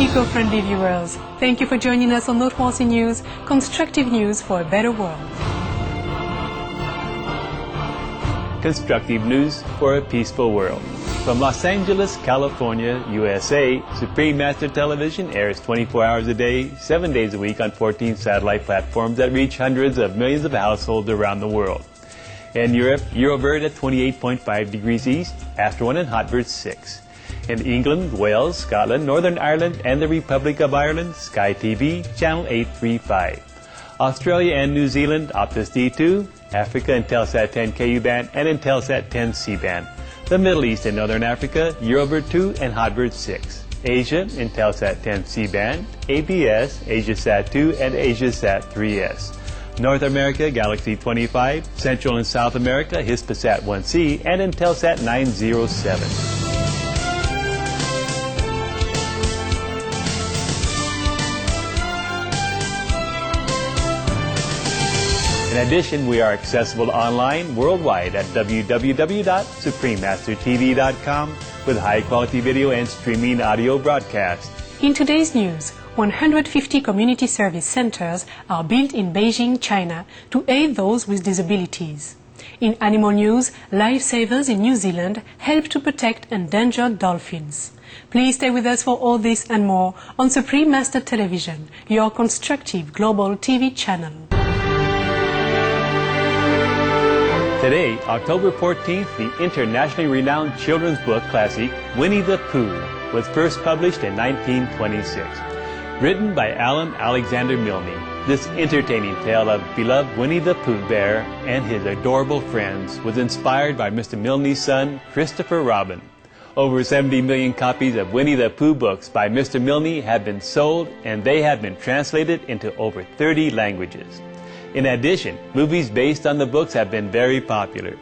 eco-friendly viewers. Thank you for joining us on Noteworthy News, constructive news for a better world. Constructive news for a peaceful world. From Los Angeles, California, USA, Supreme Master Television airs 24 hours a day, 7 days a week on 14 satellite platforms that reach hundreds of millions of households around the world. In Europe, Eurobird at 28.5 degrees east, After One and Hotbird 6. In England, Wales, Scotland, Northern Ireland, and the Republic of Ireland, Sky TV, Channel 835. Australia and New Zealand, Optus D2, Africa, Intelsat 10 KU band, and Intelsat 10 C band. The Middle East and Northern Africa, Eurobird 2 and Hotbird 6. Asia, Intelsat 10 C band, ABS, AsiaSat 2, and AsiaSat 3S. North America, Galaxy 25, Central and South America, Hispasat 1C, and Intelsat 907. In addition, we are accessible online worldwide at www.suprememastertv.com with high-quality video and streaming audio broadcast. In today's news, 150 community service centers are built in Beijing, China, to aid those with disabilities. In animal news, lifesavers in New Zealand help to protect endangered dolphins. Please stay with us for all this and more on Supreme Master Television, your constructive global TV channel. Today, October 14th, the internationally renowned children's book classic, Winnie the Pooh, was first published in 1926. Written by Alan Alexander Milne, this entertaining tale of beloved Winnie the Pooh Bear and his adorable friends was inspired by Mr. Milne's son, Christopher Robin. Over 70 million copies of Winnie the Pooh books by Mr. Milne have been sold, and they have been translated into over 30 languages. In addition, movies based on the books have been very popular.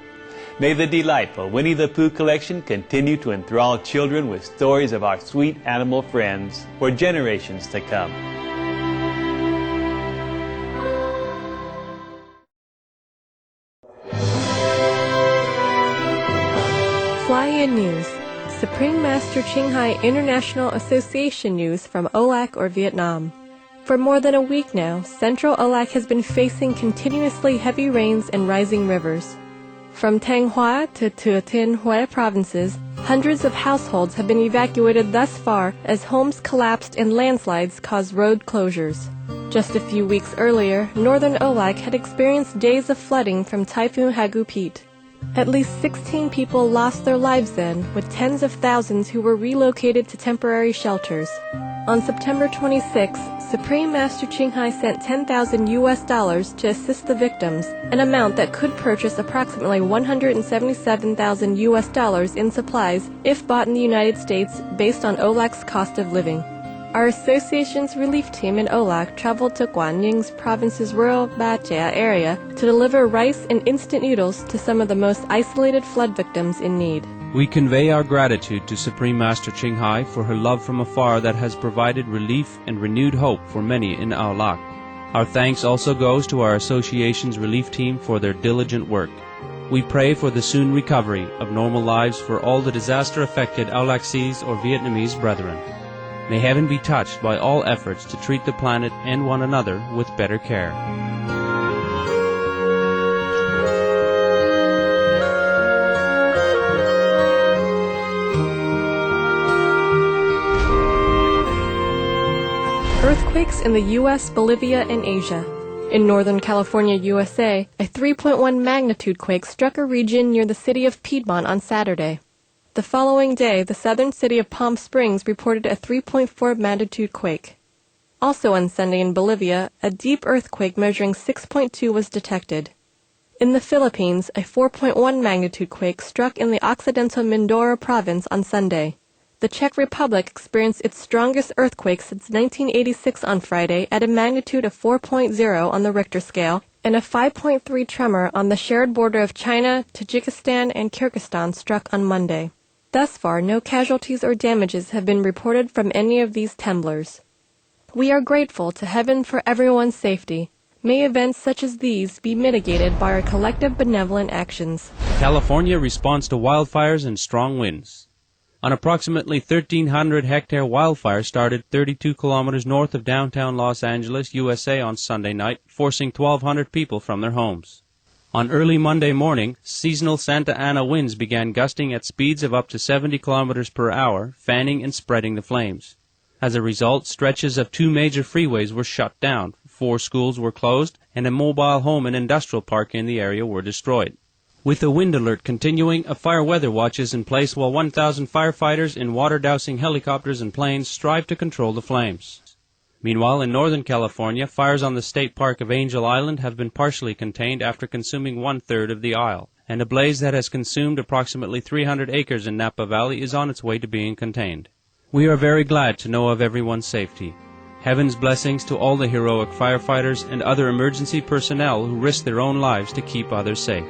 May the delightful Winnie the Pooh collection continue to enthrall children with stories of our sweet animal friends for generations to come. Fly-in news. Supreme Master Qinghai International Association news from OLAC or Vietnam. For more than a week now, Central OLAC has been facing continuously heavy rains and rising rivers. From Thanh Hoa to Thừa Thiên Huế provinces, hundreds of households have been evacuated thus far as homes collapsed and landslides caused road closures. Just a few weeks earlier, Northern OLAC had experienced days of flooding from Typhoon Hagupit. At least 16 people lost their lives then, with tens of thousands who were relocated to temporary shelters. On September 26, Supreme Master Qinghai sent $10,000 to assist the victims, an amount that could purchase approximately $177,000 in supplies if bought in the United States based on OLAC's cost of living. Our association's relief team in OLAC traveled to Guanying's province's rural Ba Jia area to deliver rice and instant noodles to some of the most isolated flood victims in need. We convey our gratitude to Supreme Master Qinghai for her love from afar that has provided relief and renewed hope for many in Aolac. Our thanks also goes to our association's relief team for their diligent work. We pray for the soon recovery of normal lives for all the disaster-affected Aolacese or Vietnamese brethren. May heaven be touched by all efforts to treat the planet and one another with better care. Earthquakes in the U.S., Bolivia, and Asia. In Northern California, USA, a 3.1 magnitude quake struck a region near the city of Piedmont on Saturday. The following day, the southern city of Palm Springs reported a 3.4 magnitude quake. Also on Sunday in Bolivia, a deep earthquake measuring 6.2 was detected. In the Philippines, a 4.1 magnitude quake struck in the Occidental Mindoro province on Sunday. The Czech Republic experienced its strongest earthquake since 1986 on Friday at a magnitude of 4.0 on the Richter scale, and a 5.3 tremor on the shared border of China, Tajikistan, and Kyrgyzstan struck on Monday. Thus far, no casualties or damages have been reported from any of these tremblers. We are grateful to heaven for everyone's safety. May events such as these be mitigated by our collective benevolent actions. California responds to wildfires and strong winds. An approximately 1,300-hectare wildfire started 32 kilometers north of downtown Los Angeles, USA on Sunday night, forcing 1,200 people from their homes. On early Monday morning, seasonal Santa Ana winds began gusting at speeds of up to 70 kilometers per hour, fanning and spreading the flames. As a result, stretches of 2 major freeways were shut down, 4 schools were closed, and a mobile home and industrial park in the area were destroyed. With the wind alert continuing, a fire weather watch is in place while 1,000 firefighters in water-dousing helicopters and planes strive to control the flames. Meanwhile, in Northern California, fires on the state park of Angel Island have been partially contained after consuming 1/3 of the isle, and a blaze that has consumed approximately 300 acres in Napa Valley is on its way to being contained. We are very glad to know of everyone's safety. Heaven's blessings to all the heroic firefighters and other emergency personnel who risk their own lives to keep others safe.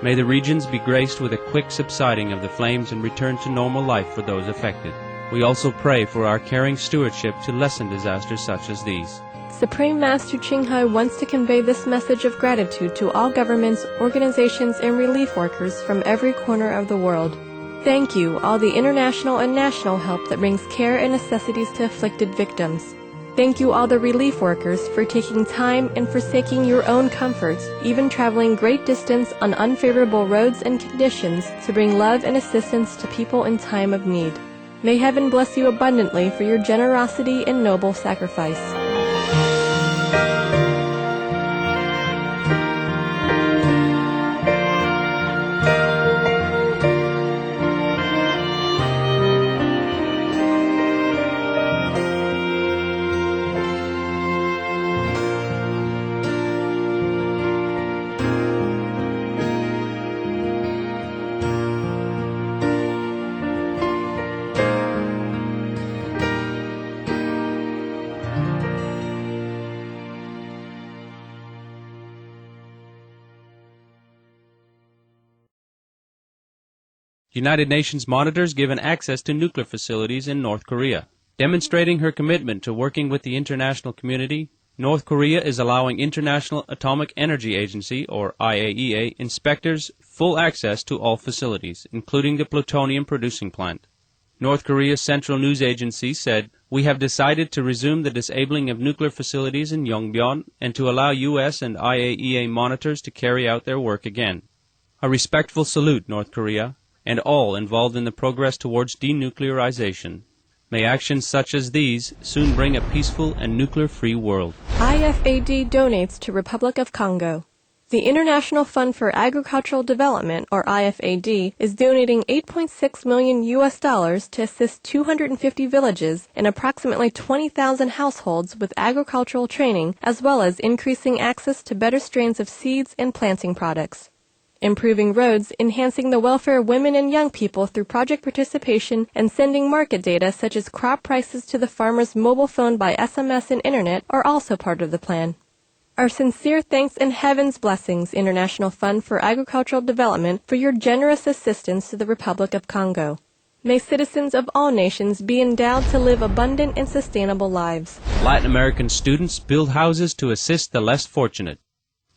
May the regions be graced with a quick subsiding of the flames and return to normal life for those affected. We also pray for our caring stewardship to lessen disasters such as these. Supreme Master Ching Hai wants to convey this message of gratitude to all governments, organizations, and relief workers from every corner of the world. Thank you, all the international and national help that brings care and necessities to afflicted victims. Thank you, all the relief workers, for taking time and forsaking your own comforts, even traveling great distance on unfavorable roads and conditions to bring love and assistance to people in time of need. May heaven bless you abundantly for your generosity and noble sacrifice. United Nations monitors given access to nuclear facilities in North Korea. Demonstrating her commitment to working with the international community, North Korea is allowing International Atomic Energy Agency, or IAEA, inspectors full access to all facilities, including the plutonium producing plant. North Korea's Central News Agency said, "We have decided to resume the disabling of nuclear facilities in Yongbyon and to allow U.S. and IAEA monitors to carry out their work again. A respectful salute, North Korea, and all involved in the progress towards denuclearization. May actions such as these soon bring a peaceful and nuclear-free world." IFAD donates to Republic of Congo. The International Fund for Agricultural Development, or IFAD, is donating $8.6 million to assist 250 villages and approximately 20,000 households with agricultural training, as well as increasing access to better strains of seeds and planting products. Improving roads, enhancing the welfare of women and young people through project participation, and sending market data such as crop prices to the farmer's mobile phone by SMS and internet are also part of the plan. Our sincere thanks and heaven's blessings, International Fund for Agricultural Development, for your generous assistance to the Republic of Congo. May citizens of all nations be endowed to live abundant and sustainable lives. Latin American students build houses to assist the less fortunate.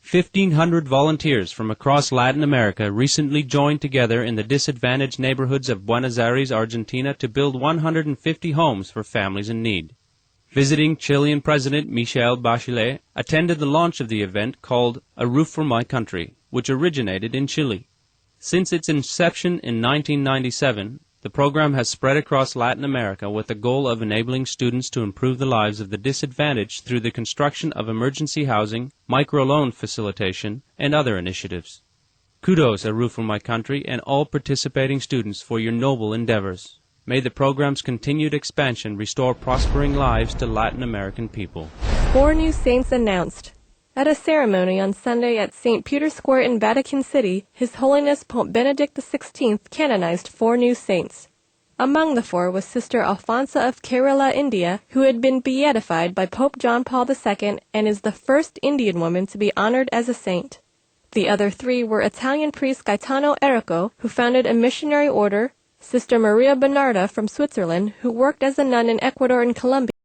1,500 volunteers from across Latin America recently joined together in the disadvantaged neighborhoods of Buenos Aires, Argentina, to build 150 homes for families in need. Visiting Chilean President Michelle Bachelet attended the launch of the event called A Roof for My Country, which originated in Chile. Since its inception in 1997, the program has spread across Latin America with the goal of enabling students to improve the lives of the disadvantaged through the construction of emergency housing, microloan facilitation, and other initiatives. Kudos, A Roof for My Country, and all participating students for your noble endeavors. May the program's continued expansion restore prospering lives to Latin American people. 4 new saints announced. At a ceremony on Sunday at St. Peter's Square in Vatican City, His Holiness Pope Benedict XVI canonized 4 new saints. Among the 4 was Sister Alfonsa of Kerala, India, who had been beatified by Pope John Paul II and is the first Indian woman to be honored as a saint. The other 3 were Italian priest Gaetano Errico, who founded a missionary order, Sister Maria Bernarda from Switzerland, who worked as a nun in Ecuador and Colombia,